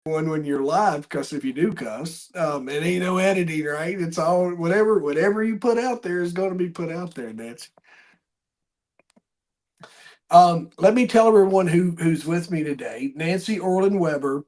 one when you're live, because if you do cuss, it ain't no editing, right? It's all whatever you put out there is going to be put out there, Nancy. Let me tell everyone who's with me today. Nancy Orlen Weber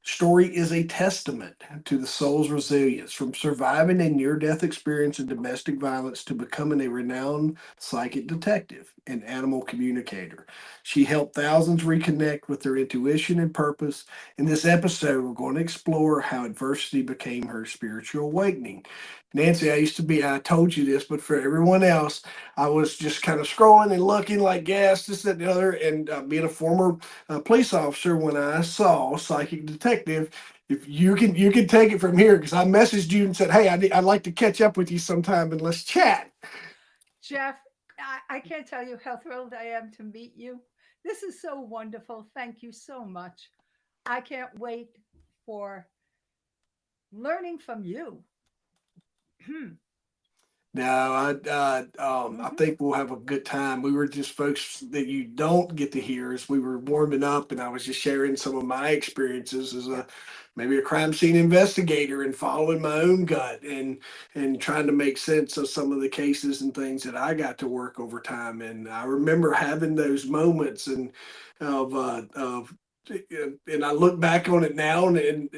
story is a testament to the soul's resilience, from surviving a near-death experience in domestic violence to becoming a renowned psychic detective and animal communicator. She helped thousands reconnect with their intuition and purpose. In this episode, we're going to explore how adversity became her spiritual awakening. Nancy, I told you this, but for everyone else, I was just kind of scrolling and looking like gas, this, that, and the other. And being a former police officer, when I saw psychic detective, if you can take it from here, because I messaged you and said, hey, I'd like to catch up with you sometime and let's chat. Jeff, I can't tell you how thrilled I am to meet you. This is so wonderful. Thank you so much. I can't wait for learning from you. No, I Mhm. think we'll have a good time. We were just folks that you don't get to hear as we were warming up, and I was just sharing some of my experiences as Yeah. a maybe a crime scene investigator and following my own gut and trying to make sense of some of the cases and things that I got to work over time. And I remember having those moments and of and I look back on it now and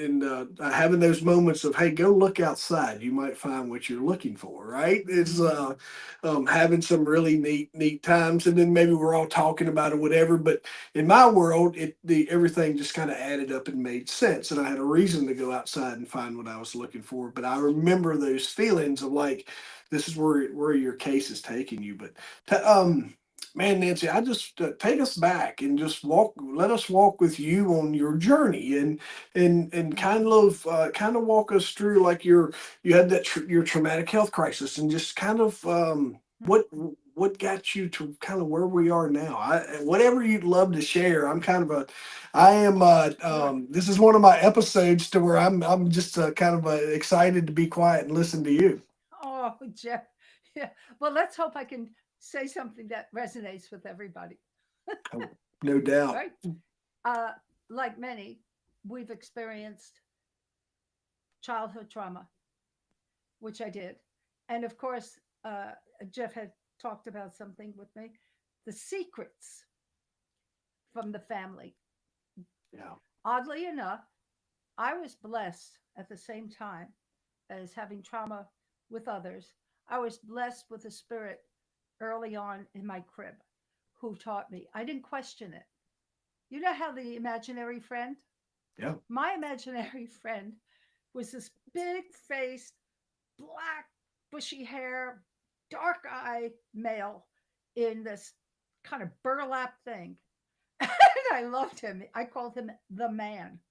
having those moments of, hey, go look outside, you might find what you're looking for, right? It's Mhm. having some really neat times, and then maybe we're all talking about it, whatever. But in my world, the everything just kind of added up and made sense, and I had a reason to go outside and find what I was looking for. But I remember those feelings of like, this is where your case is taking you. But man, Nancy, I just take us back and just let us walk with you on your journey and Mhm. kind of walk us through like you had your traumatic health crisis and just kind of what got you to kind of where we are now. Whatever you'd love to share. I am Sure. this is one of my episodes to where I'm just kind of excited to be quiet and listen to you. Oh, Jeff. Yeah. Well, let's hope I can say something that resonates with everybody. Oh, no doubt. Right? Uh, like many, we've experienced childhood trauma, which I did. And of course, uh, Jeff had talked about something with me, the secrets from the family. Yeah. Oddly enough, I was blessed at the same time as having trauma with others. I was blessed with a spirit early on in my crib who taught me. I didn't question it. You know how the imaginary friend? Yeah. My imaginary friend was this big faced, black, bushy hair, dark eye male in this kind of burlap thing. And I loved him. I called him the man.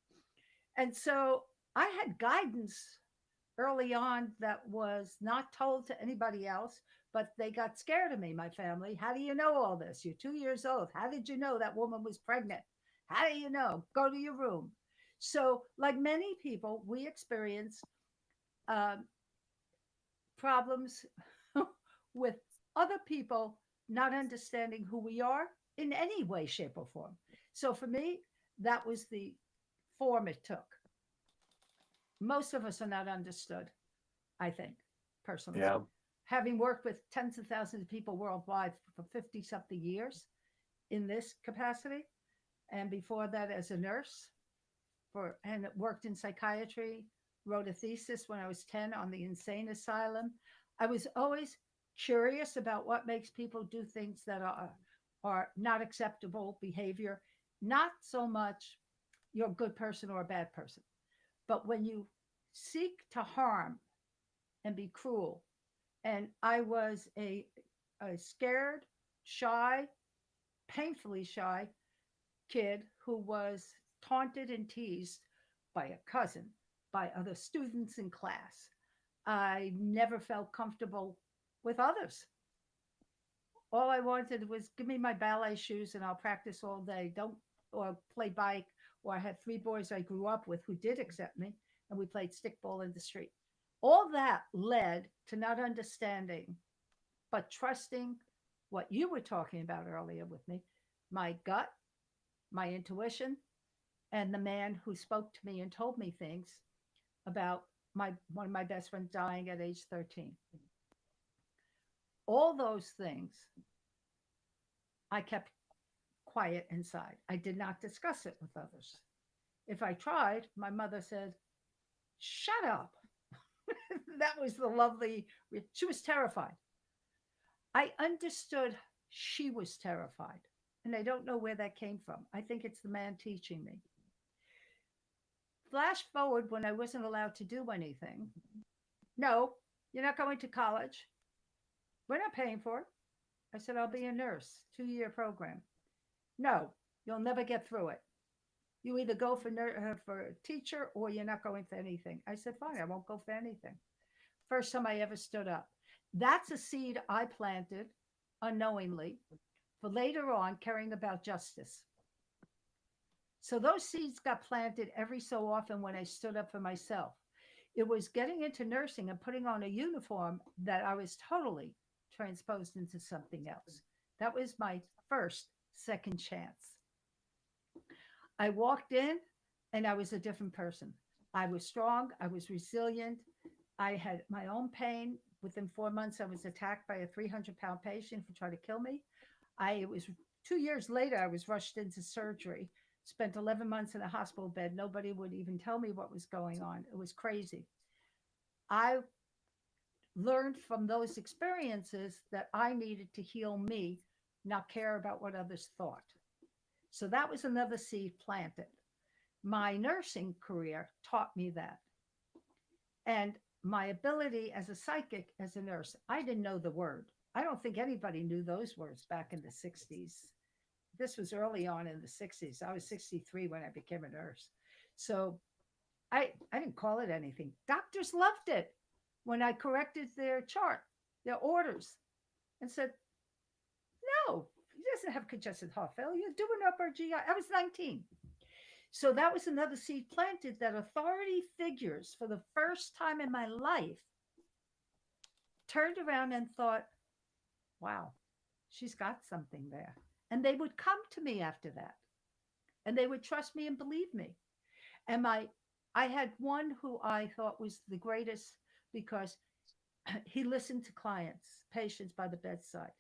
And so I had guidance early on that was not told to anybody else, but they got scared of me, my family. How do you know all this? You're 2 years old. How did you know that woman was pregnant? How do you know? Go to your room. So, like many people, we experience um, problems with other people not understanding who we are in any way, shape, or form. So, for me, that was the form it took. Most of us are not understood, I think, personally. Yeah. Having worked with tens of thousands of people worldwide for 50 something years in this capacity, and before that as a nurse and worked in psychiatry, wrote a thesis when I was 10 on the insane asylum. I was always curious about what makes people do things that are not acceptable behavior, not so much you're a good person or a bad person, but when you seek to harm and be cruel. And I was a scared, shy, painfully shy kid who was taunted and teased by a cousin, by other students in class. I never felt comfortable with others. All I wanted was give me my ballet shoes and I'll practice all day. Don't or play bike. Or I had three boys I grew up with who did accept me, and we played stickball in the street. All that led to not understanding, but trusting what you were talking about earlier with me, my gut, my intuition, and the man who spoke to me and told me things about my one of my best friends dying at age 13. All those things I kept quiet inside. I did not discuss it with others. If I tried, my mother said, "Shut up." That was the lovely, she was terrified. I understood she was terrified. And I don't know where that came from. I think it's the man teaching me. Flash forward when I wasn't allowed to do anything. No, you're not going to college. We're not paying for it. I said, I'll be a nurse, 2-year program. No, you'll never get through it. You either go for a teacher or you're not going for anything. I said, fine, I won't go for anything. First time I ever stood up. That's a seed I planted unknowingly for later on caring about justice. So those seeds got planted every so often when I stood up for myself. It was getting into nursing and putting on a uniform that I was totally transposed into something else. That was my first second chance. I walked in and I was a different person. I was strong, I was resilient, I had my own pain. Within 4 months, I was attacked by a 300-pound patient who tried to kill me. It was 2 years later, I was rushed into surgery, spent 11 months in a hospital bed. Nobody would even tell me what was going on. It was crazy. I learned from those experiences that I needed to heal me, not care about what others thought. So that was another seed planted. My nursing career taught me that. And my ability as a psychic, as a nurse, I didn't know the word. I don't think anybody knew those words back in the 60s. This was early on in the 60s. I was 63 when I became a nurse. So I didn't call it anything. Doctors loved it when I corrected their chart, their orders, and said, no, he doesn't have congestive heart failure. Do an upper GI. I was 19. So that was another seed planted that authority figures for the first time in my life turned around and thought, wow, she's got something there. And they would come to me after that and they would trust me and believe me. And I had one who I thought was the greatest because he listened to clients, patients by the bedside.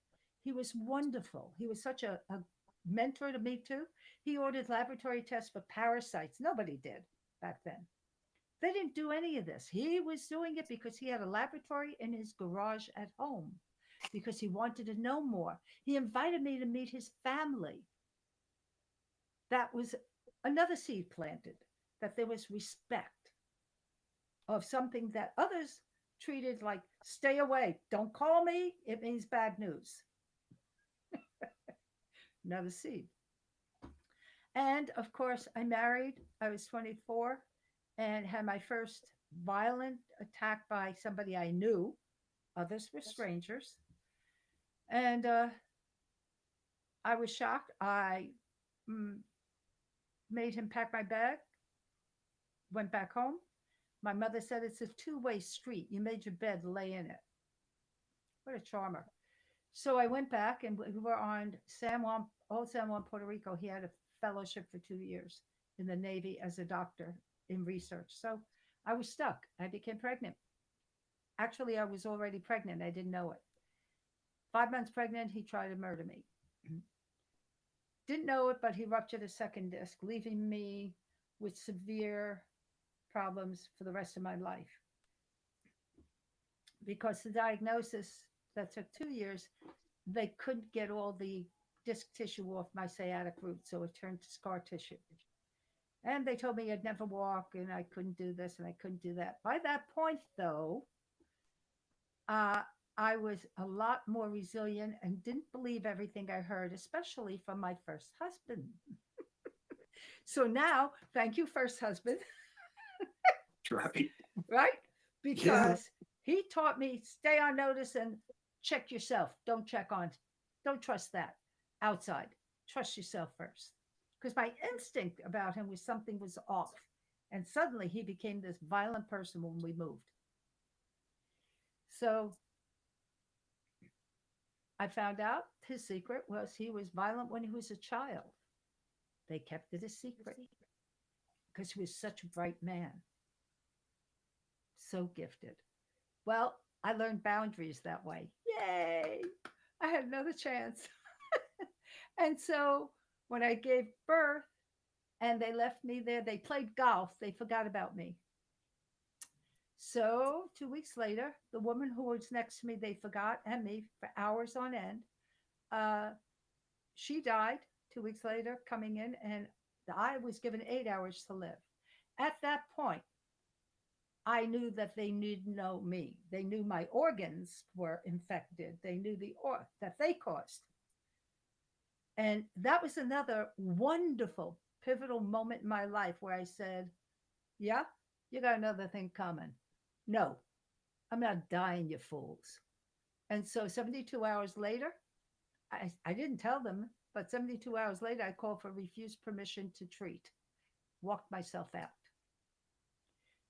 He was wonderful. He was such a mentor to me too. He ordered laboratory tests for parasites. Nobody did back then. They didn't do any of this. He was doing it because he had a laboratory in his garage at home because he wanted to know more. He invited me to meet his family. That was another seed planted, that there was respect of something that others treated like stay away, don't call me, it means bad news. Another seed. And of course, I married. I was 24 and had my first violent attack by somebody I knew. Others were strangers. And I was shocked. I mm, made him pack my bag, went back home. My mother said it's a two-way street. You made your bed, lay in it. What a charmer. So I went back and we were on San Juan, old San Juan, Puerto Rico. He had a fellowship for 2 years in the Navy as a doctor in research. So I was stuck. I became pregnant. Actually, I was already pregnant. I didn't know it. 5 months pregnant, he tried to murder me. Didn't know it, but he ruptured a second disc, leaving me with severe problems for the rest of my life. Because the diagnosis that took 2 years, they couldn't get all the disc tissue off my sciatic root, so it turned to scar tissue. And they told me I'd never walk and I couldn't do this and I couldn't do that. By that point, though, uh, I was a lot more resilient and didn't believe everything I heard, especially from my first husband. So now, thank you, first husband. Right. Right? Yeah. Because he taught me stay on notice and check yourself. Don't trust that outside. Trust yourself first. Because my instinct about him was something was off. And suddenly he became this violent person when we moved. So I found out his secret was he was violent when he was a child. They kept it a secret. because he was such a bright man, so gifted. Well, I learned boundaries that way. Yay! I had another chance. And so when I gave birth and they left me there, they played golf. They forgot about me. So 2 weeks later, the woman who was next to me, they forgot and me for hours on end. Uh, she died 2 weeks later, coming in, and I was given 8 hours to live. At that point, I knew that they didn't know me. They knew my organs were infected. They knew that they caused. And that was another wonderful, pivotal moment in my life where I said, "Yeah, you got another thing coming. No, I'm not dying, you fools." And so 72 hours later, I didn't tell them, but 72 hours later, I called for refused permission to treat, walked myself out,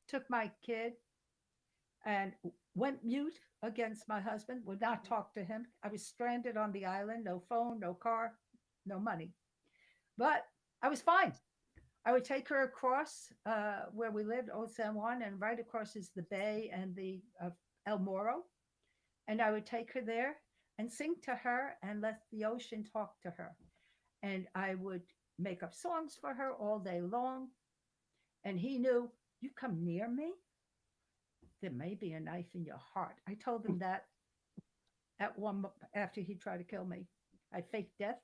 took my kid and went mute against my husband, would not talk to him. I was stranded on the island, no phone, no car, no money. But I was fine. I would take her across where we lived, Old San Juan, and right across is the bay and the El Moro. And I would take her there and sing to her and let the ocean talk to her. And I would make up songs for her all day long. And he knew, you come near me, there may be a knife in your heart. I told him that at one after he tried to kill me. I faked death.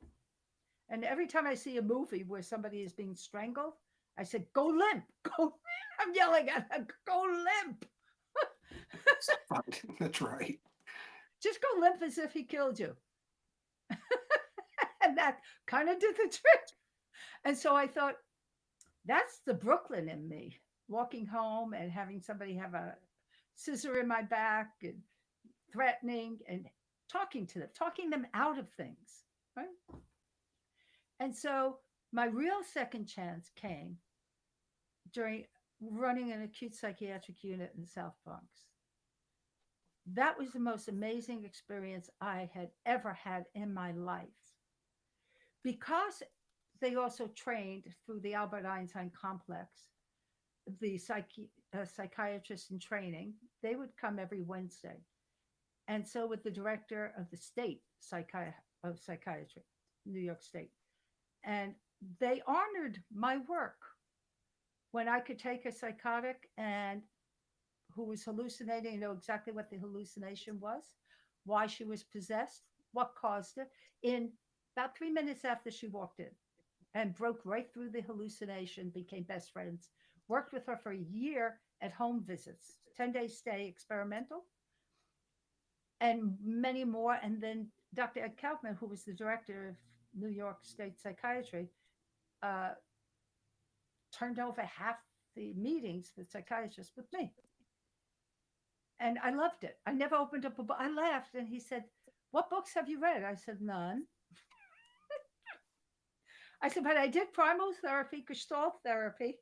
And every time I see a movie where somebody is being strangled, I said, "Go limp, go." I'm yelling at him, "Go limp." That's right. Just go limp as if he killed you. And that kind of did the trick. And so I thought, that's the Brooklyn in me, walking home and having somebody have a scissor in my back and threatening and talking them out of things. Right. And so my real second chance came during running an acute psychiatric unit in South Bronx. That was the most amazing experience I had ever had in my life because they also trained through the Albert Einstein complex, the psychiatrists in training. They would come every Wednesday. And so would the director of the state of psychiatry, New York State. And they honored my work when I could take a psychotic and who was hallucinating and know exactly what the hallucination was, why she was possessed, what caused it, in about 3 minutes after she walked in and broke right through the hallucination, became best friends, worked with her for a year at home visits, 10-day stay experimental, and many more. And then Dr. Ed Kaufman, who was the director of New York State Psychiatry, uh, turned over half the meetings with psychiatrists with me. And I loved it. I never opened up a book. I laughed and he said, "What books have you read?" I said, "None." I said, "But I did primal therapy, Gestalt therapy,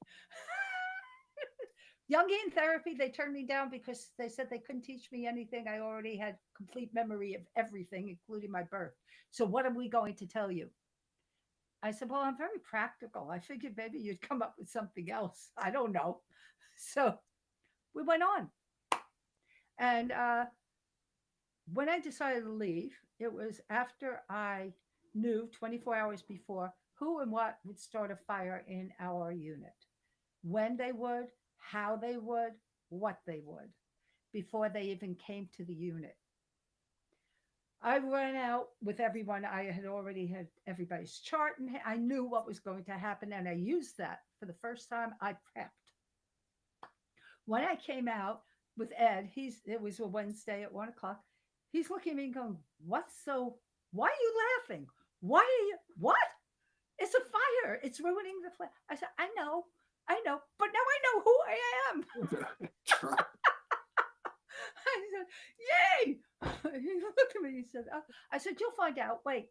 Jungian therapy." They turned me down because they said they couldn't teach me anything. I already had complete memory of everything, including my birth. So what are we going to tell you? I said, "Well, I'm very practical. I figured maybe you'd come up with something else. I don't know." So we went on. And when I decided to leave, it was after I knew 24 hours before who and what would start a fire in our unit, when they would, how they would, what they would, before they even came to the unit. I ran out with everyone. I had already had everybody's chart and I knew what was going to happen. And I used that for the first time. I prepped. When I came out with Ed, it was a Wednesday at 1 o'clock. He's looking at me and going, "What's so, why are you laughing? Why are you, what? It's a fire. It's ruining the flag." I said, I know, but now I know who I am." That's right. I said, "Yay." He looked at me, he said, "Oh." I said, "You'll find out. Wait."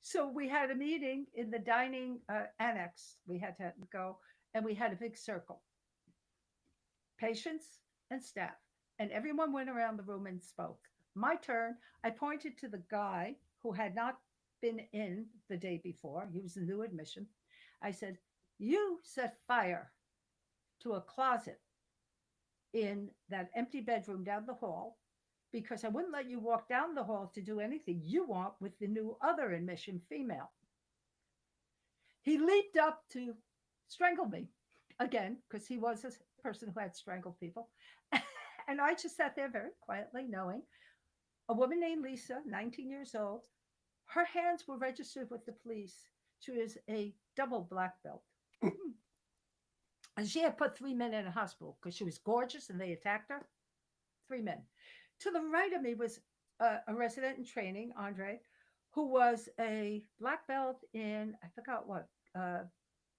So we had a meeting in the dining annex. We had to go, and we had a big circle, patients and staff. And everyone went around the room and spoke. My turn, I pointed to the guy who had not been in the day before. He was a new admission. I said, You set fire to a closet in that empty bedroom down the hall because I wouldn't let you walk down the hall to do anything you want with the new other admission female. He leaped up to strangle me again because he was a person who had strangled people. And I just sat there very quietly, knowing a woman named Lisa, 19 years old, her hands were registered with the police. She was a double black belt. And she had put 3 men in a hospital because she was gorgeous and they attacked her. 3 men. To the right of me was a resident in training, Andre, who was a black belt in, I forgot what,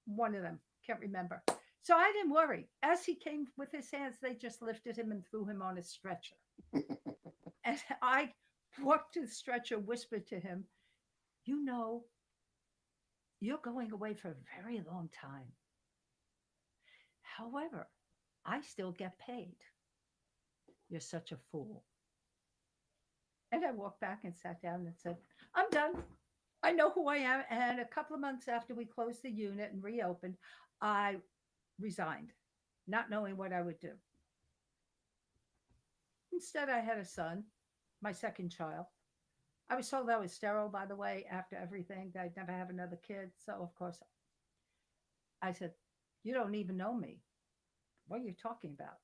one of them, can't remember. So I didn't worry. As he came with his hands, they just lifted him and threw him on a stretcher. And I walked to the stretcher, whispered to him, you know, you're going away for a very long time. However, I still get paid. You're such a fool. And I walked back and sat down and said, I'm done. I know who I am. And a couple of months after we closed the unit and reopened, I resigned, not knowing what I would do. Instead, I had a son, my second child. I was told I was sterile, by the way, after everything, that I'd never have another kid. So, of course, I said, you don't even know me. What are you talking about?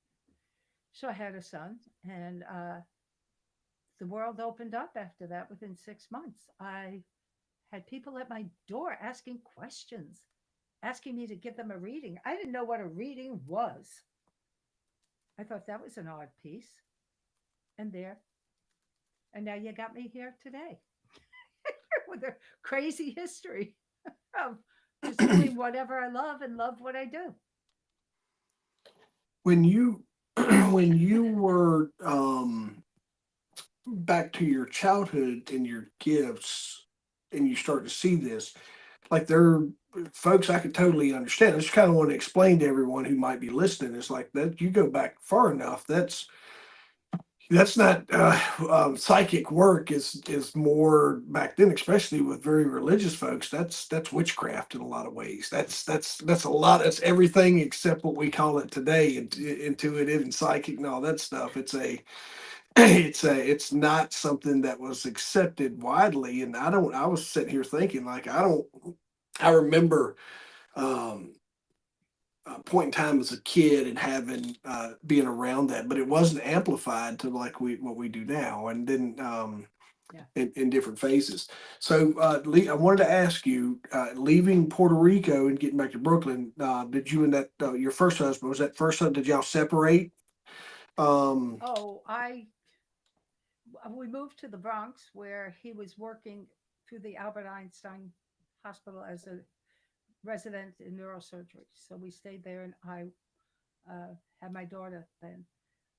So I had a son, and the world opened up after that within 6 months. I had people at my door asking questions, asking me to give them a reading. I didn't know what a reading was. I thought that was an odd piece. And there, and now you got me here today with a crazy history of just doing whatever I love and love what I do. When you when you were back to your childhood and your gifts, and you start to see this, like there, folks, I could totally understand. I just kind of want to explain to everyone who might be listening. It's like that you go back far enough. That's not psychic work. Is more back then, especially with very religious folks. That's witchcraft in a lot of ways. That's a lot. That's everything except what we call it today, intuitive and psychic and all that stuff. It's not something that was accepted widely. And I don't. I was sitting here thinking like I don't. I remember um, a point in time as a kid and having being around that, but it wasn't amplified to like we what we do now, and then Yeah. in different phases. So I wanted to ask you, leaving Puerto Rico and getting back to Brooklyn, did you and that your first husband was that first husband? Did y'all separate? Um, Oh, we moved to the Bronx where he was working through the Albert Einstein Hospital as a resident in neurosurgery. So we stayed there, and I had my daughter then.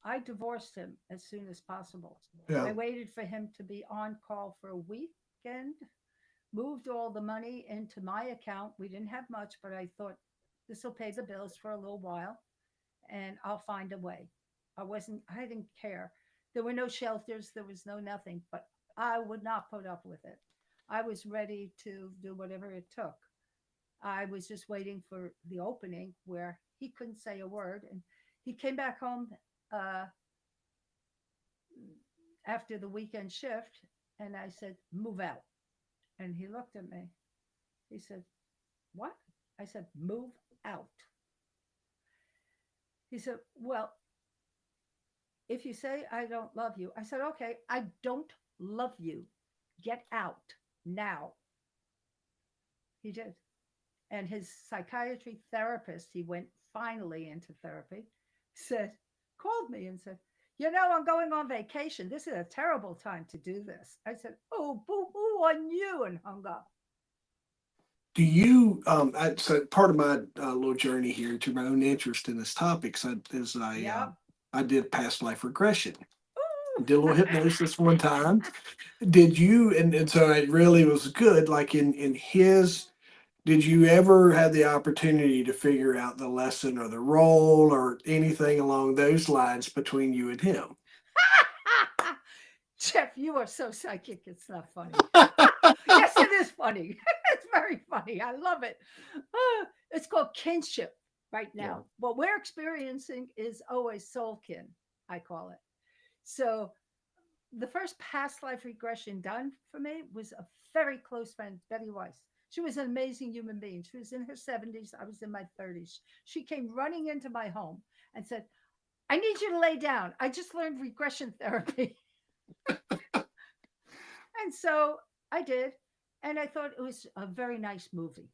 I divorced him as soon as possible. yeah, I waited for him to be on call for a weekend, moved all the money into my account. We didn't have much, but I thought this will pay the bills for a little while and I'll find a way. I didn't care. There were no shelters, there was no nothing, but I would not put up with it. I was ready to do whatever it took. I was just waiting for the opening where he couldn't say a word. And he came back home uh, after the weekend shift, and I said, move out. And he looked at me. He said, what? I said, move out. He said, well, if you say I don't love you, I said, okay, I don't love you. Get out now. He did. And his psychiatry therapist, he went finally into therapy, said, called me and said, I'm going on vacation. This is a terrible time to do this. I said, oh, boo hoo on you, and hung up. do you? So part of my little journey here to my own interest in this topic is Yep. I did past life regression. Ooh. Did a little hypnosis one time. Did you and so it really was good, like in his did you ever have the opportunity to figure out the lesson or the role or anything along those lines between you and him? Jeff, you are so psychic. It's not funny. Yes, it is funny. It's very funny. I love it. It's called kinship right Yeah. now. What we're experiencing is always soul kin, I call it. So the first past life regression done for me was a very close friend, Betty Weiss. She was an amazing human being. She was in her 70s. I was in my 30s. She came running into my home and said, I need you to lay down. I just learned regression therapy. And so I did. And I thought it was a very nice movie.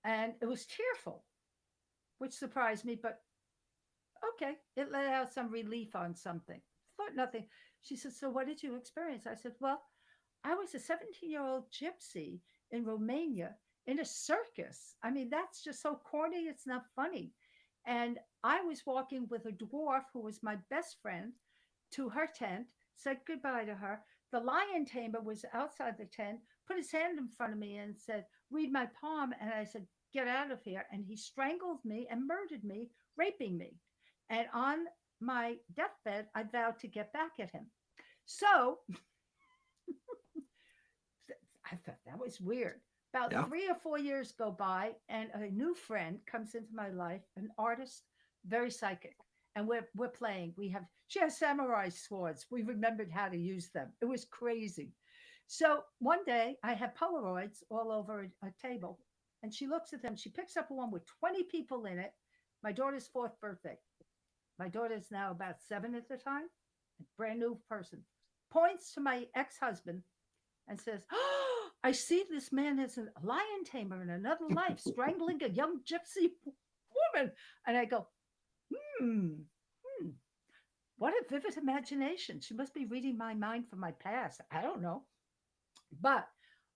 And it was tearful, which surprised me, but okay. It let out some relief on something. Thought nothing. She said, so what did you experience? I said, well, I was a 17-year-old gypsy in Romania in a circus. I mean, that's just so corny. It's not funny. And I was walking with a dwarf who was my best friend to her tent, said goodbye to her. The lion tamer was outside the tent, put his hand in front of me and said, read my palm. And I said, get out of here. And he strangled me and murdered me, raping me. And on my deathbed, I vowed to get back at him. So I thought that was weird. About Yeah. 3 or 4 years go by, and a new friend comes into my life, an artist, very psychic. And we're playing. She has samurai swords. We remembered how to use them. It was crazy. So one day I have Polaroids all over a table, and she looks at them. She picks up one with 20 people in it. My daughter's fourth birthday. My daughter is now about 7 at the time, a brand new person. Points to my ex husband and says, oh, I see this man as a lion tamer in another life, strangling a young gypsy woman. And I go, hmm, hmm, what a vivid imagination. She must be reading my mind from my past. I don't know. But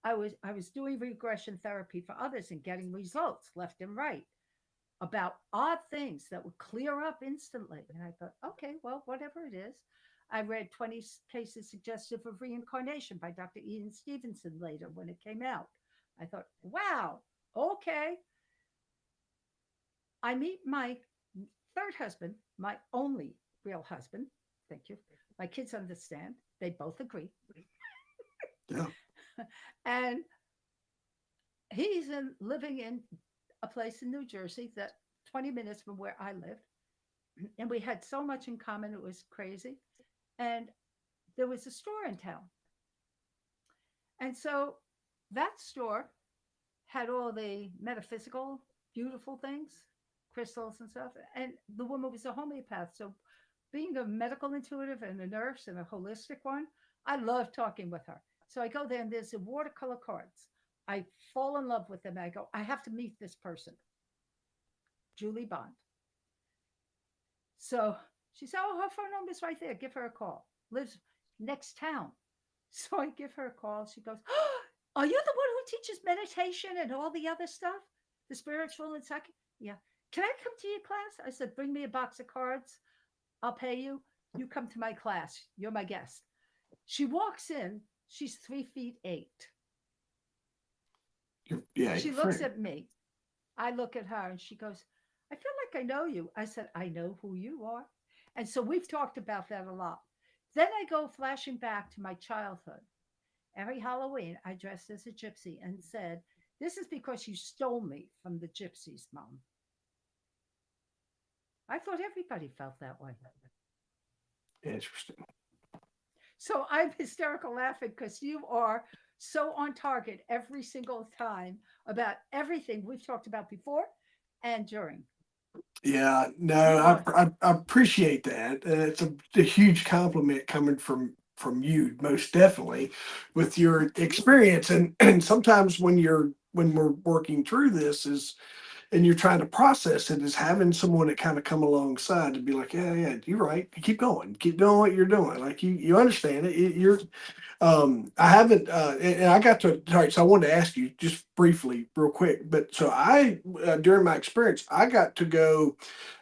I was doing regression therapy for others and getting results left and right about odd things that would clear up instantly. And I thought, okay, well, whatever it is. I read 20 Cases Suggestive of Reincarnation by Dr. Ian Stevenson later when it came out. I thought, wow, okay. I meet my third husband, my only real husband. Thank you. My kids understand. They both agree. Yeah. And he's living in a place in New Jersey that 20 minutes from where I lived. And we had so much in common. It was crazy. And there was a store in town. And so that store had all the metaphysical, beautiful things, crystals and stuff. And the woman was a homeopath. So being a medical intuitive and a nurse and a holistic one, I love talking with her. So I go there and there's the watercolor cards. I fall in love with them. I go, I have to meet this person, Julie Bond. So she said, oh, her phone number's right there. Give her a call. Lives next town. So I give her a call. She goes, oh, are you the one who teaches meditation and all the other stuff? The spiritual and psychic? Yeah. Can I come to your class? I said, bring me a box of cards. I'll pay you. You come to my class. You're my guest. She walks in. She's 3 feet 8. Yeah. She You're looks friend. at me. I look at her and she goes, I feel like I know you. I said, I know who you are. And so we've talked about that a lot. Then I go flashing back to my childhood. Every Halloween, I dressed as a gypsy and said, this is because you stole me from the gypsies, Mom. I thought everybody felt that way. Interesting. So I'm hysterical laughing because you are so on target every single time about everything we've talked about before and during. Yeah, no, You are. I appreciate that. It's a huge compliment coming from you, most definitely, with your experience. And sometimes when we're working through this is and you're trying to process it, is having someone that kind of come alongside to be like, yeah, yeah, you're right. Keep going, keep doing what you're doing. Like you understand it. You're I haven't, and I got to, all right, so I wanted to ask you just briefly, real quick. But so during my experience, I got to go,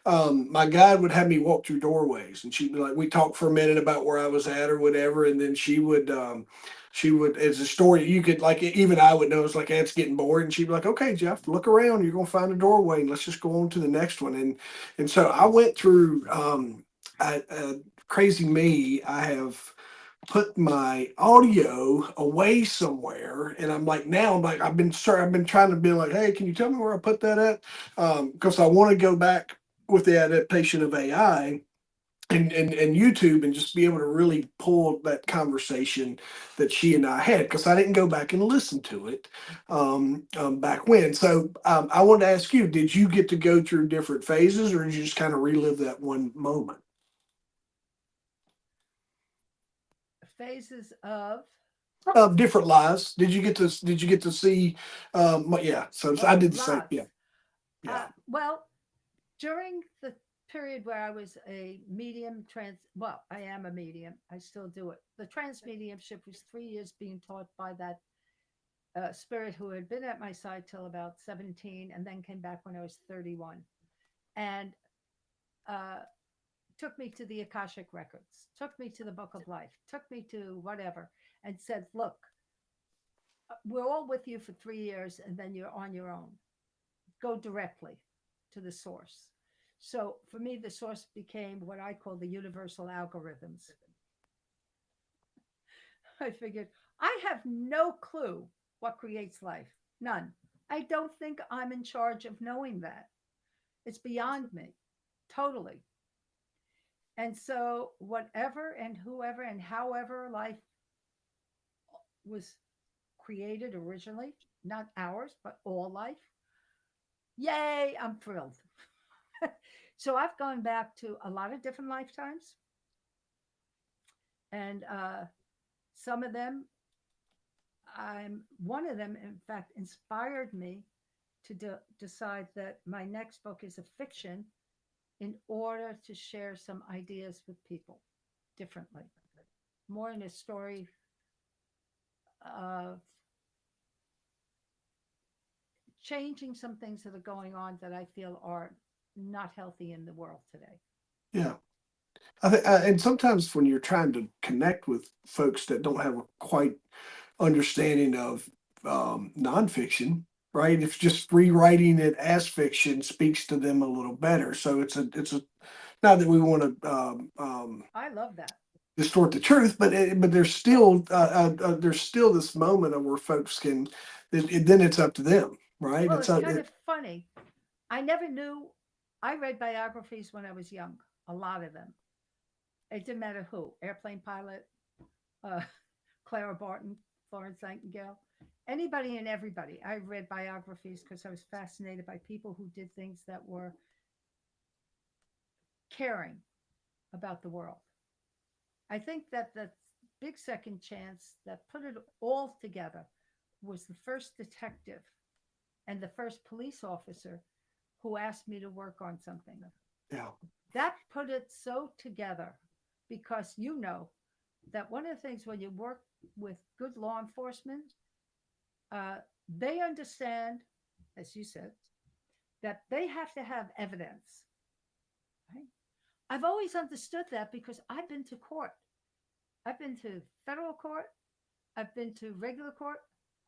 my guide would have me walk through doorways and she'd be like, we talked for a minute about where I was at or whatever. And then she would, as a story, you could like, even I would know it's like, hey, it's getting bored. And she'd be like, okay, Jeff, look around. You're going to find a doorway and let's just go on to the next one. And so I went through, crazy me. I have put my audio away somewhere, and I'm like, now I'm like, I've been sorry, I've been trying to be like, hey, can you tell me where I put that at? Because I want to go back with the adaptation of AI and YouTube and just be able to really pull that conversation that she and I had, because I didn't go back and listen to it back when. So I wanted to ask you, did you get to go through different phases, or did you just kind of relive that one moment? Phases of, Different lives. Did you get to see? Yeah. So I oh, did the same. Yeah. lots. Yeah. Well, during the period where I was a medium well, I am a medium. I still do it. The trans mediumship was 3 years being taught by that spirit who had been at my side till about 17 and then came back when I was 31. And uh, took me to the Akashic Records, took me to the Book of Life, took me to whatever, and said, look, we're all with you for 3 years and then you're on your own. Go directly to the source. So for me, the source became what I call the universal algorithms. I figured I have no clue what creates life. None. I don't think I'm in charge of knowing that. It's beyond me, totally. And so, whatever and whoever and however life was created originally, not ours, but all life, yay, I'm thrilled. So, I've gone back to a lot of different lifetimes, and some of them, one of them, in fact, inspired me to decide that my next book is a fiction in order to share some ideas with people differently, more in a story of changing some things that are going on that I feel are not healthy in the world today. Yeah. And sometimes when you're trying to connect with folks that don't have a quite understanding of nonfiction, right? If just rewriting it as fiction speaks to them a little better. So it's a not that we want to I love that. distort the truth, but there's still this moment of where folks can. Then it's up to them, right? Well, It's it's up. kind of funny. I never knew. I read biographies when I was young, a lot of them. It didn't matter who, airplane pilot, uh, Clara Barton, Florence Nightingale, anybody and everybody. I read biographies because I was fascinated by people who did things that were caring about the world. I think that the big second chance that put it all together was the first detective and the first police officer who asked me to work on something. Yeah, That put it so together because you know that one of the things when you work with good law enforcement, uh, they understand, as you said, that they have to have evidence. Right? I've always understood that because I've been to court. I've been to federal court. I've been to regular court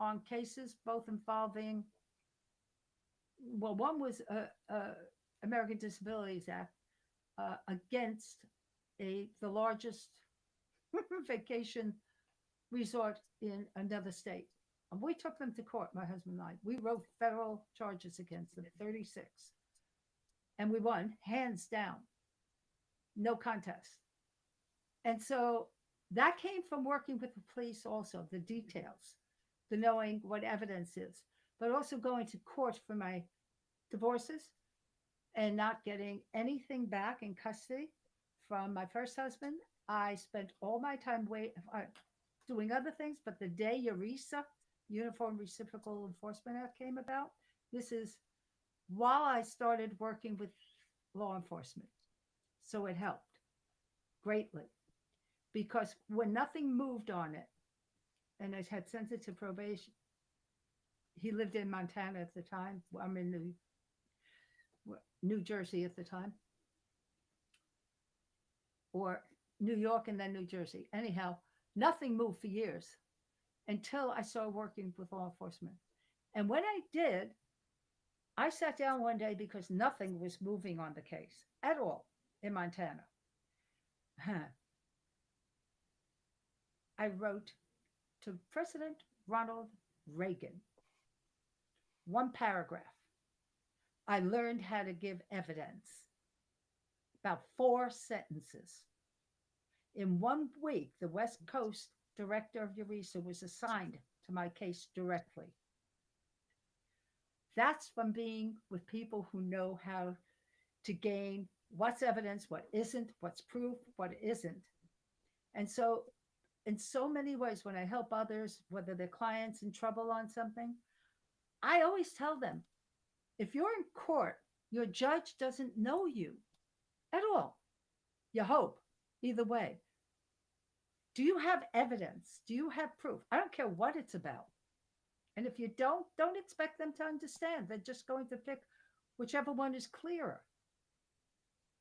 on cases both involving, well, one was a American Disabilities Act against the largest vacation resort in another state. And we took them to court, my husband and I. We wrote federal charges against them, 36. And we won, hands down, no contest. And so that came from working with the police also, the details, the knowing what evidence is, but also going to court for my divorces and not getting anything back in custody from my first husband. I spent all my time doing other things, but the day URESA, Uniform Reciprocal Enforcement Act, came about, this is while I started working with law enforcement. So it helped greatly because when nothing moved on it, and I had sent it to probation, he lived in Montana at the time. I'm in New Jersey at the time, or New York and then New Jersey. Anyhow, nothing moved for years until I started working with law enforcement. And when I did, I sat down one day because nothing was moving on the case at all in Montana. I wrote to President Ronald Reagan, one paragraph. I learned how to give evidence, about 4 sentences. In 1 week, the West Coast director of URISA was assigned to my case directly. That's from being with people who know how to gain what's evidence, what isn't, what's proof, what isn't. And so, in so many ways, when I help others, whether they're clients in trouble on something, I always tell them if you're in court, your judge doesn't know you at all. You hope, either way. Do you have evidence? Do you have proof? I don't care what it's about. And if you don't expect them to understand. They're just going to pick whichever one is clearer,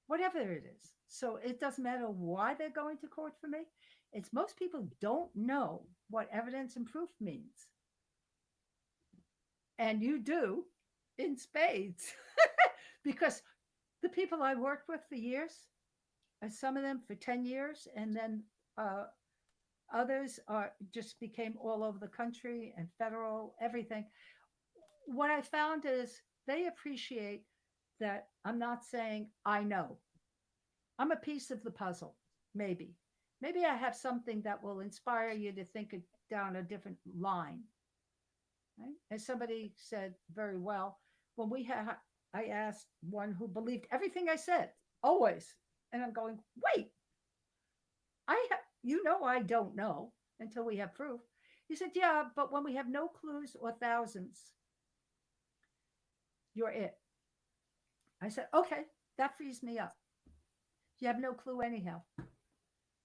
whatever it is. So it doesn't matter why they're going to court for me. It's most people don't know what evidence and proof means. And you do in spades because the people I worked with for years, some of them for 10 years, and then others are just became all over the country and federal, everything. What I found is they appreciate that I'm not saying I know. I'm a piece of the puzzle, maybe. Maybe I have something that will inspire you to think it down a different line. Right? As somebody said very well, when we had, I asked one who believed everything I said, always. And I'm going, wait, I don't know until we have proof. He said, yeah, but when we have no clues or thousands, you're it. I said, okay, that frees me up. You have no clue anyhow.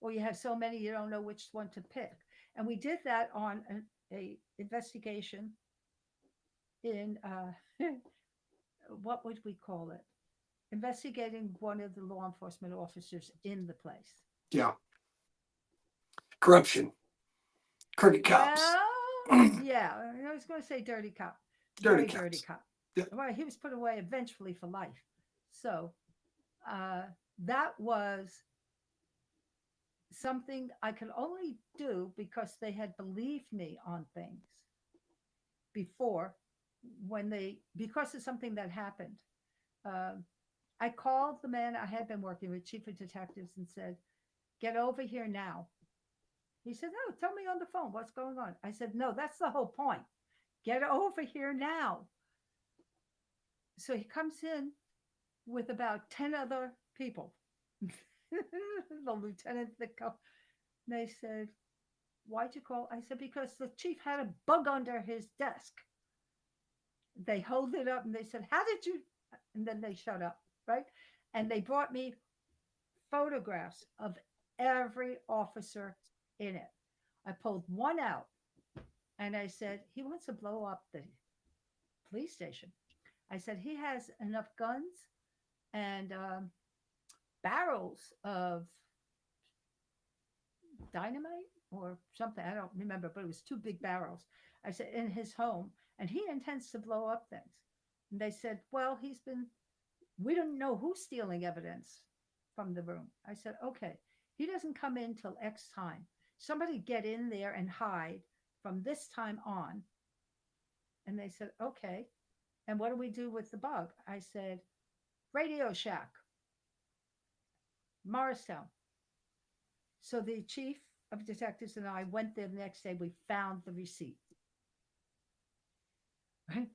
Or you have so many you don't know which one to pick. And we did that on a investigation in what would we call it? Investigating one of the law enforcement officers in the place. Yeah. Corruption. Crooked cops. Well, yeah, I was going to say dirty cop. Dirty Very cops. dirty cop. Yeah. Well, he was put away eventually for life. So uh, that was something I could only do because they had believed me on things before because of something that happened. Um, I called the man I had been working with, chief of detectives, and said, get over here now. He said, no, tell me on the phone what's going on. I said, no, that's the whole point. Get over here now. So he comes in with about 10 other people. The lieutenant that come. They said, why'd you call? I said, because the chief had a bug under his desk. They hold it up and they said, how did you? And then they shut up, right? And they brought me photographs of every officer in it. I pulled one out and I said, he wants to blow up the police station. I said, he has enough guns and barrels of dynamite or something. I don't remember, but it was 2 big barrels. I said, in his home, and he intends to blow up things. And they said, well, we don't know who's stealing evidence from the room. I said, okay, he doesn't come in till X time. Somebody get in there and hide from this time on. And they said, okay. And what do we do with the bug? I said, Radio Shack, Morristown. So the chief of detectives and I went there the next day. We found the receipt. Right?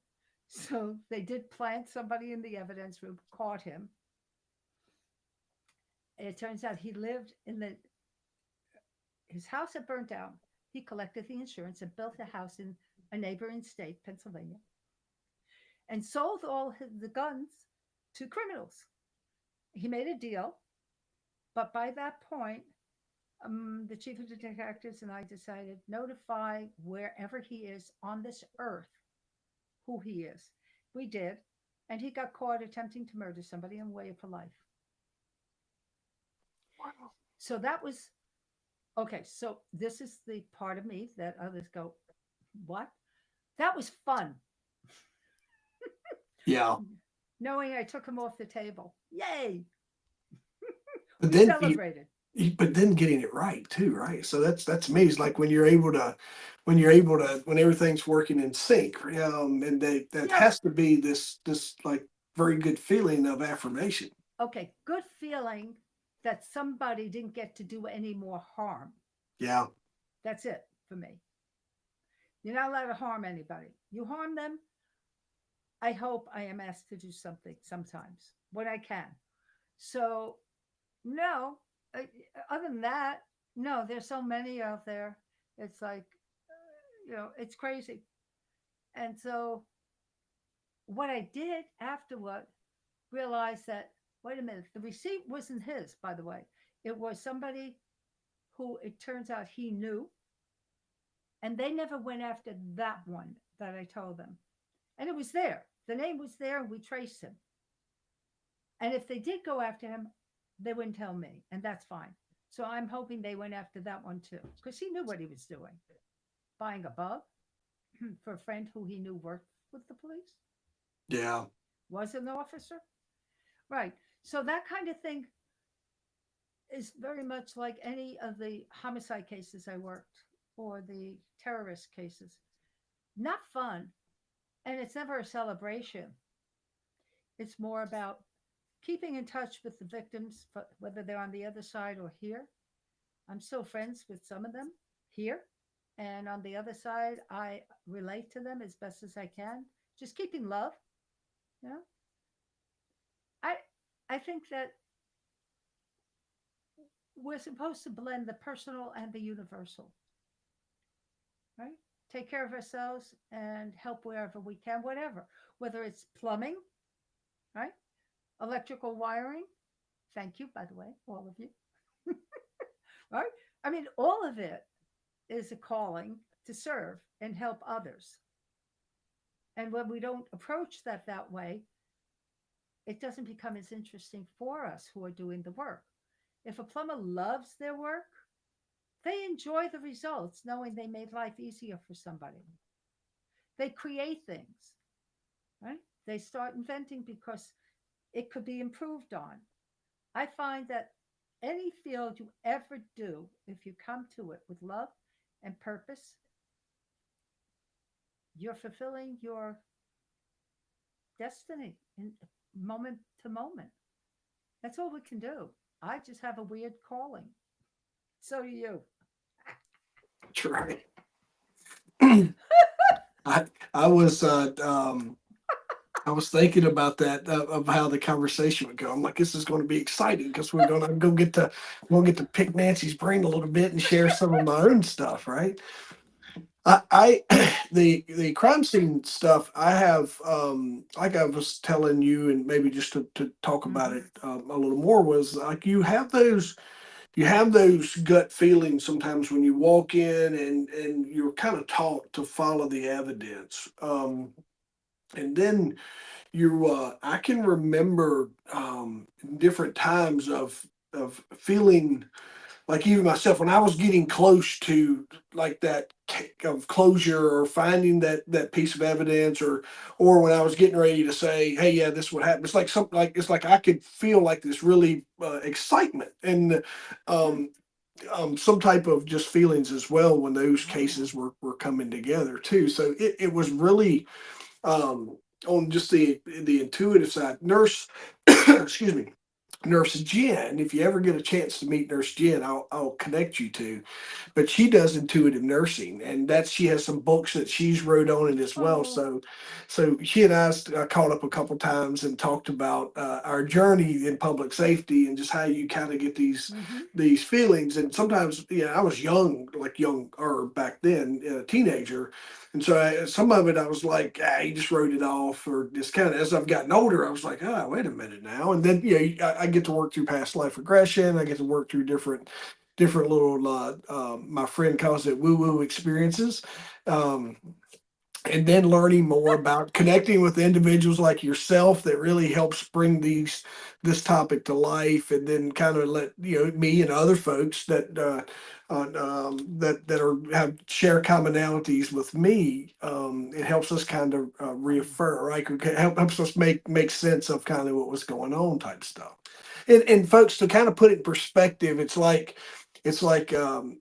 So they did plant somebody in the evidence room, caught him. And it turns out he lived his house had burnt down. He collected the insurance and built a house in a neighboring state, Pennsylvania, and sold all the guns to criminals. He made a deal, but by that point, the chief of detectives and I decided notify wherever he is on this earth who he is. We did, and he got caught attempting to murder somebody and waited for life. Wow. So that was okay. So this is the part of me that others go, what? That was fun. Yeah. Knowing I took him off the table. Yay. But We then celebrated. But then getting it right too, right? So that's me. It's like when you're able to, when everything's working in sync, and that Yes. has to be this like very good feeling of affirmation. Okay. Good feeling that somebody didn't get to do any more harm. Yeah, That's it for me. You're not allowed to harm anybody. You harm them, I hope I am asked to do something sometimes when I can. So, no, uh, other than that, no, there's so many out there. It's like, it's crazy. And so, what I did afterward, realized that, wait a minute, the receipt wasn't his, by the way. It was somebody who it turns out he knew, and they never went after that one that I told them. And it was there. The name was there, and we traced him. And if they did go after him, they wouldn't tell me, and that's fine. So I'm hoping they went after that one too, because he knew what he was doing, buying a bug for a friend who he knew worked with the police, yeah, was an officer. Right. So that kind of thing is very much like any of the homicide cases I worked or the terrorist cases. Not fun, and it's never a celebration. It's more about keeping in touch with the victims, whether they're on the other side or here. I'm still friends with some of them here. And on the other side, I relate to them as best as I can. Just keeping love. You know, I I think that we're supposed to blend the personal and the universal, right? Take care of ourselves and help wherever we can, whatever. Whether it's plumbing, right? Electrical wiring. Thank you, by the way, all of you. Right? I mean, all of it is a calling to serve and help others. And when we don't approach that way, it doesn't become as interesting for us who are doing the work. If a plumber loves their work, they enjoy the results knowing they made life easier for somebody. They create things, right? They start inventing because it could be improved on. I find that any field you ever do, if you come to it with love and purpose, you're fulfilling your destiny in moment to moment. That's all we can do. I just have a weird calling. So do you. that's right. I I was I was thinking about that of how the conversation would go. I'm like, this is going to be exciting because we're going to get to pick Nancy's brain a little bit and share some of my own stuff, right? The crime scene stuff I have, like I was telling you, and maybe just to talk about Mm-hmm. it a little more, was like you have those gut feelings sometimes when you walk in and you're kind of taught to follow the evidence, and then I can remember different times of feeling like even myself when I was getting close to like that of closure or finding that piece of evidence, or when I was getting ready to say, hey, yeah, this is what happened. It's like something like it's like I could feel like this really excitement and um some type of just feelings as well when those Oh. cases were coming together too. So it was really um on just the intuitive side. Nurse excuse me, Nurse Jen, if you ever get a chance to meet Nurse Jen, I'll connect you to. But she does intuitive nursing, and that she has some books that she's wrote on it as well. Oh. So she and I caught up a couple times and talked about our journey in public safety and just how you kind of get Mm-hmm. these feelings. And sometimes, I was young, like young or back then, a teenager, and so some of it I was like, he just wrote it off, or just kind of as I've gotten older, I was like, wait a minute now. And then, I get to work through past life regression. I get to work through different little, my friend calls it woo woo experiences. Um, and then learning more about connecting with individuals like yourself that really helps bring this topic to life, and then kind of let me and other folks that that are have share commonalities with me. It helps us kind of reaffirm, right? Helps us make sense of kind of what was going on, type stuff. And folks, to kind of put it in perspective, it's like um,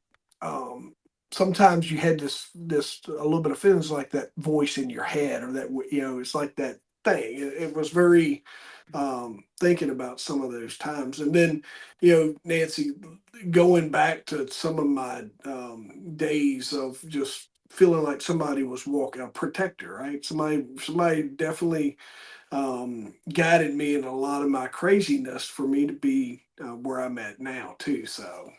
sometimes you had this a little bit of feelings like that voice in your head, or that it's like that thing. It was very thinking about some of those times, and then Nancy, going back to some of my days of just feeling like somebody was walking a protector, right? Somebody definitely guided me in a lot of my craziness for me to be where I'm at now too. So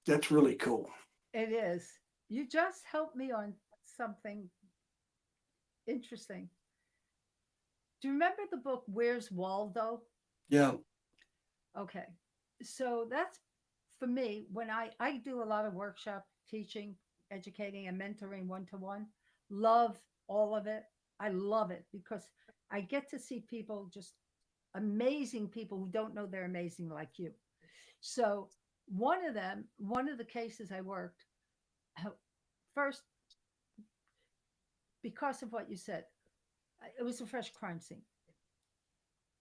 that's really cool. It is. You just helped me on something interesting. Do you remember the book Where's Waldo? Yeah. Okay. So that's for me when I do a lot of workshop teaching, educating, and mentoring one to one. Love all of it. I love it because I get to see people, just amazing people who don't know they're amazing like you. So one of the cases I worked, first, because of what you said, it was a fresh crime scene.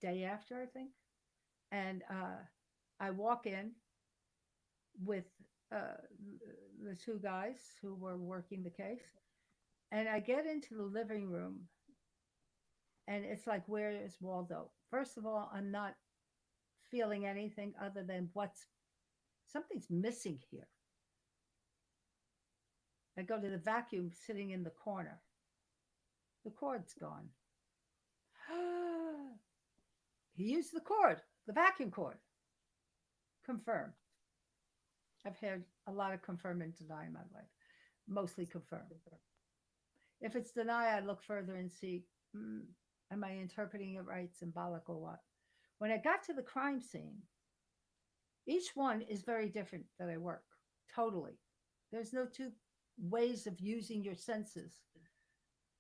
Day after, I think, and I walk in with uh, the two guys who were working the case, and I get into the living room, and it's like, where is Waldo? First of all, I'm not feeling anything other than what's something's missing here. I go to the vacuum sitting in the corner. The cord's gone. He used the cord, the vacuum cord. Confirm. I've had a lot of confirm and deny in my life, mostly confirm. If it's deny, I look further and see, mm, am I interpreting it right, symbolic or what? When I got to the crime scene, each one is very different that I work. Totally. There's no two ways of using your senses,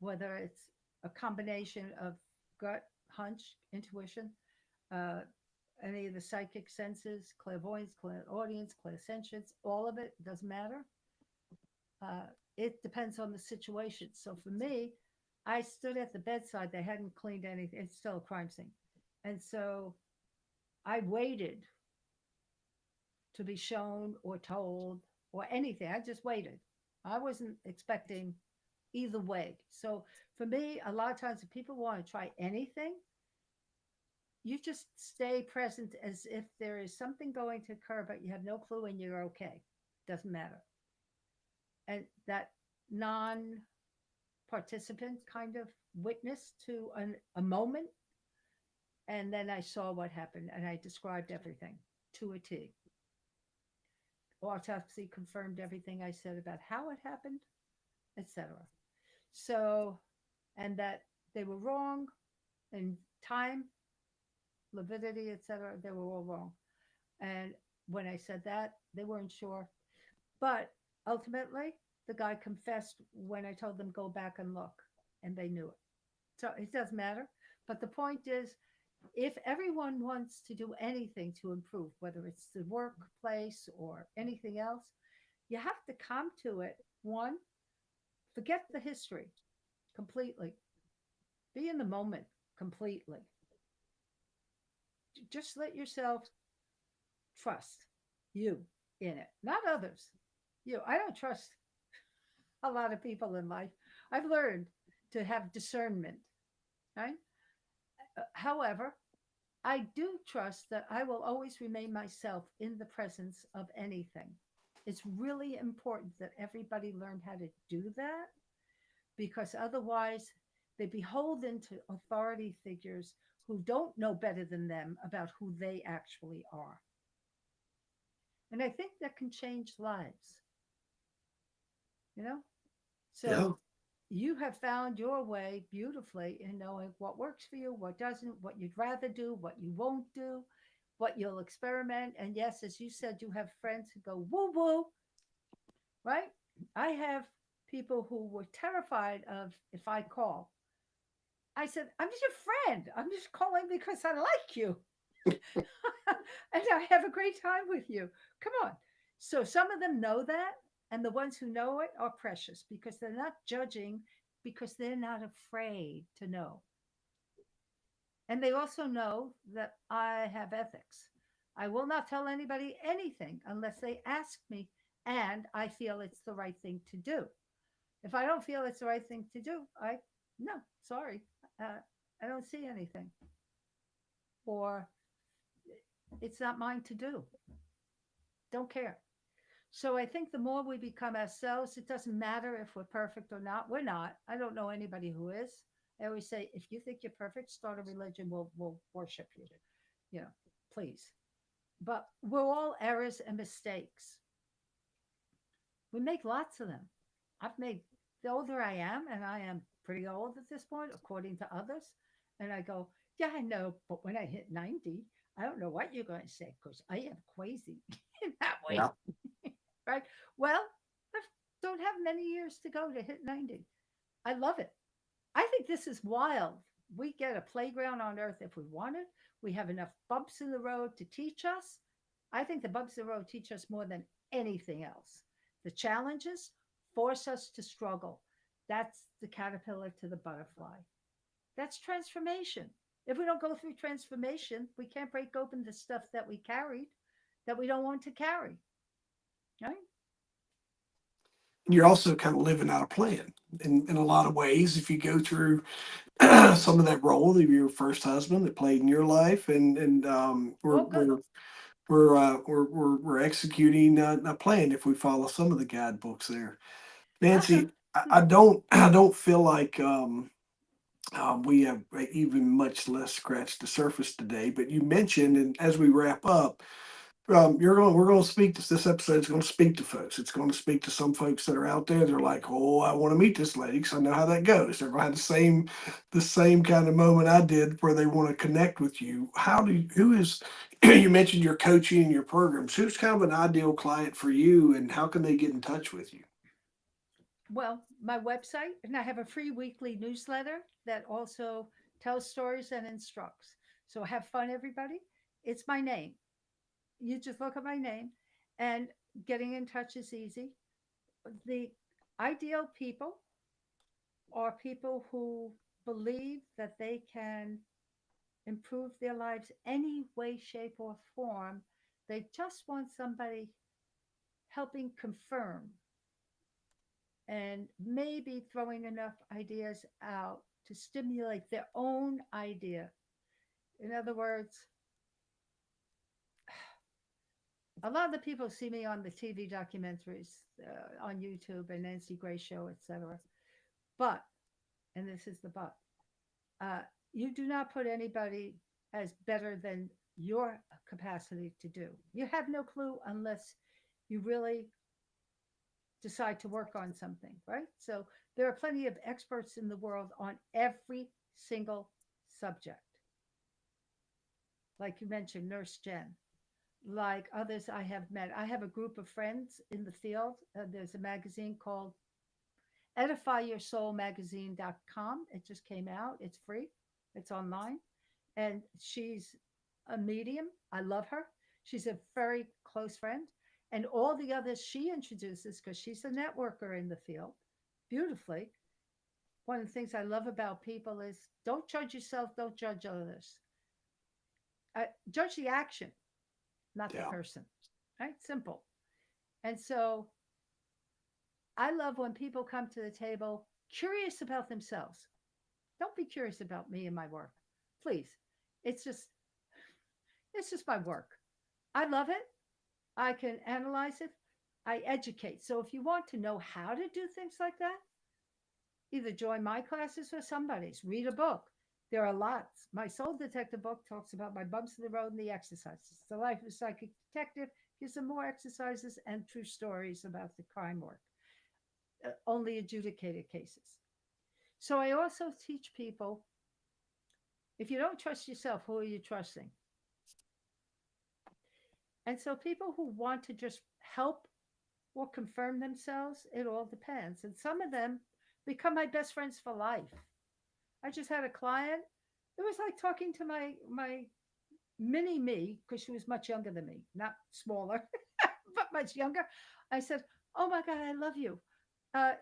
whether it's a combination of gut, hunch, intuition, uh, any of the psychic senses, clairvoyance, clairaudience, clairsentience, all of it doesn't matter. Uh, it depends on the situation. So for me, I stood at the bedside. They hadn't cleaned anything. It's still a crime scene. And so I waited to be shown or told or anything. I just waited. I wasn't expecting either way. So for me, a lot of times if people want to try anything, you just stay present as if there is something going to occur, but you have no clue and you're okay. Doesn't matter. And that non participant kind of witness to a moment. And then I saw what happened and I described everything to a T. Autopsy confirmed everything I said about how it happened, etc. So, and that they were wrong in time, lividity, etc. They were all wrong. And when I said that, they weren't sure. But ultimately, the guy confessed when I told them go back and look, and they knew it. So it does matter. But the point is, if everyone wants to do anything to improve, whether it's the workplace or anything else, you have to come to it. One, forget the history completely, be in the moment completely. Just let yourself trust you in it, not others. You, I don't trust a lot of people in life. I've learned to have discernment, right? However, I do trust that I will always remain myself in the presence of anything. It's really important that everybody learn how to do that because otherwise they beholden to authority figures who don't know better than them about who they actually are. And I think that can change lives, you know? Yeah. So you have found your way beautifully in knowing what works for you, what doesn't, what you'd rather do, what you won't do, what you'll experiment. And yes, as you said, you have friends who go woo woo, right? I have people who were terrified of if I call. I said, I'm just your friend. I'm just calling because I like you. And I have a great time with you. Come on. So some of them know that. And the ones who know it are precious because they're not judging, because they're not afraid to know. And they also know that I have ethics. I will not tell anybody anything unless they ask me and I feel it's the right thing to do. If I don't feel it's the right thing to do, no, sorry, uh, I don't see anything, or it's not mine to do. Don't care. So I think the more we become ourselves, it doesn't matter if we're perfect or not. We're not. I don't know anybody who is. I always say, if you think you're perfect, start a religion. We'll worship you. You know, please. But we're all errors and mistakes. We make lots of them. I've made, the older I am, and I am pretty old at this point, according to others, and I go, yeah, I know, but when I hit 90, I don't know what you're going to say because I am crazy in that way, Yeah. right? Well, I don't have many years to go to hit 90. I love it. I think this is wild. We get a playground on earth if we want it. We have enough bumps in the road to teach us. I think the bumps in the road teach us more than anything else. The challenges force us to struggle. That's the caterpillar to the butterfly. That's transformation. If we don't go through transformation, we can't break open the stuff that we carried that we don't want to carry. Right? And you're also kind of living out a plan in a lot of ways. If you go through some of that role of your first husband that played in your life, and Oh, good. we're executing a plan if we follow some of the guidebooks there. Uh-huh. Nancy, I don't feel like we have even much less scratched the surface today. But you mentioned, and as we wrap up, we're going to speak to this episode is going to speak to folks. It's going to speak to some folks that are out there. They're like, oh, I want to meet this lady because I know how that goes. They're going to have the same kind of moment I did where they want to connect with you. Who is, you mentioned your coaching and your programs. Who's kind of an ideal client for you, and how can they get in touch with you? Well, my website, and I have a free weekly newsletter that also tells stories and instructs. So have fun, everybody. It's my name. You just look at my name, and getting in touch is easy. The ideal people are people who believe that they can improve their lives any way, shape, or form. They just want somebody helping confirm and maybe throwing enough ideas out to stimulate their own idea. In other words, a lot of the people see me on the TV documentaries, on YouTube and Nancy Grace show, etc. But, and this is the but, uh, you do not put anybody as better than your capacity to do. You have no clue unless you really decide to work on something, right? So there are plenty of experts in the world on every single subject. Like you mentioned, Nurse Jen, like others I have met. I have a group of friends in the field. There's a magazine called edifyyoursoulmagazine.com. It just came out. It's free. It's online. And she's a medium. I love her. She's a very close friend. And all the others she introduces, because she's a networker in the field, beautifully. One of the things I love about people is don't judge yourself, don't judge others. Judge the action, not the Yeah. person. Right? Simple. And so I love when people come to the table curious about themselves. Don't be curious about me and my work. Please. It's just it's just my work. I love it. I can analyze it. I educate. So if you want to know how to do things like that, either join my classes or somebody's. Read a book. There are lots. My Soul Detective book talks about my bumps in the road and the exercises. The Life of a Psychic Detective gives them more exercises and true stories about the crime work, only adjudicated cases. So I also teach people, if you don't trust yourself, who are you trusting? And so people who want to just help will confirm themselves. It all depends. And some of them become my best friends for life. I just had a client. It was like talking to my mini me because she was much younger than me, not smaller, but much younger. I said, "Oh my God, I love you.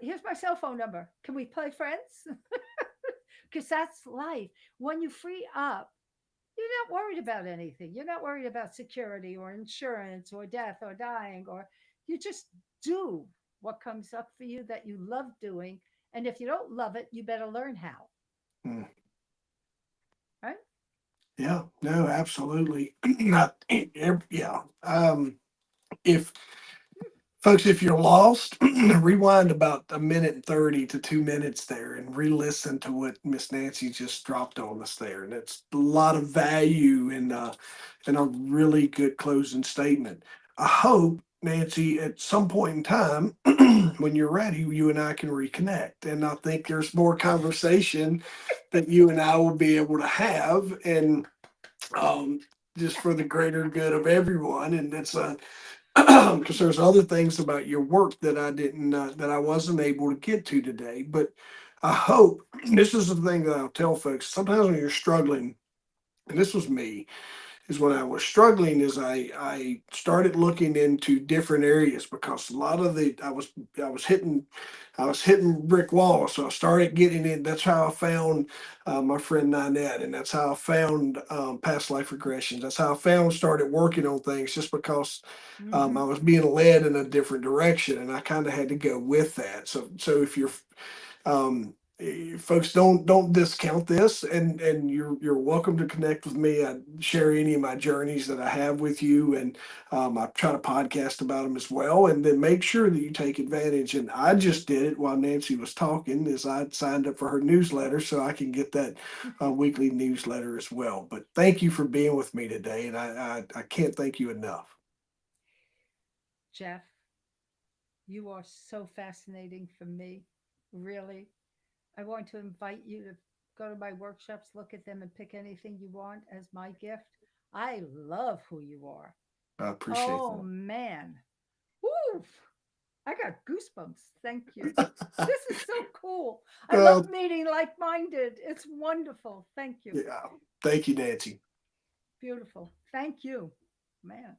Here's my cell phone number. Can we play friends?" Because that's life. When you free up, you're not worried about anything. You're not worried about security or insurance or death or dying, or you just do what comes up for you that you love doing. And if you don't love it, you better learn how, Mm. right? Yeah, no, absolutely. Yeah. If Folks, if you're lost, rewind about a minute and 30 to 2 minutes there and re-listen to what Miss Nancy just dropped on us there. And it's a lot of value and a really good closing statement. I hope, Nancy, at some point in time, when you're ready, you and I can reconnect. And I think there's more conversation that you and I will be able to have. And um, just for the greater good of everyone. And it's a because there's other things about your work that I didn't that I wasn't able to get to today. But I hope this is the thing that I'll tell folks. Sometimes when you're struggling, and this was me, is when I was struggling is I started looking into different areas because a lot of the I was hitting brick walls. So I started getting in. That's how I found my friend Ninette, and that's how I found past life regressions. That's how I found started working on things just because I Mm-hmm. was being led in a different direction, and I kind of had to go with that. So if you're folks, don't discount this, and you're welcome to connect with me. I share any of my journeys that I have with you, and I try to podcast about them as well. And then make sure that you take advantage. And I just did it while Nancy was talking, as I signed up for her newsletter, so I can get that weekly newsletter as well. But thank you for being with me today, and I can't thank you enough. Jeff, you are so fascinating for me. Really. I want to invite you to go to my workshops, look at them, and pick anything you want as my gift. I love who you are. I appreciate Oh, that. man. Woo! I got goosebumps. Thank you. This is so cool. I love Well, meeting like minded. It's wonderful. Thank you. yeah. Thank you, Nancy. Beautiful. Thank you, man.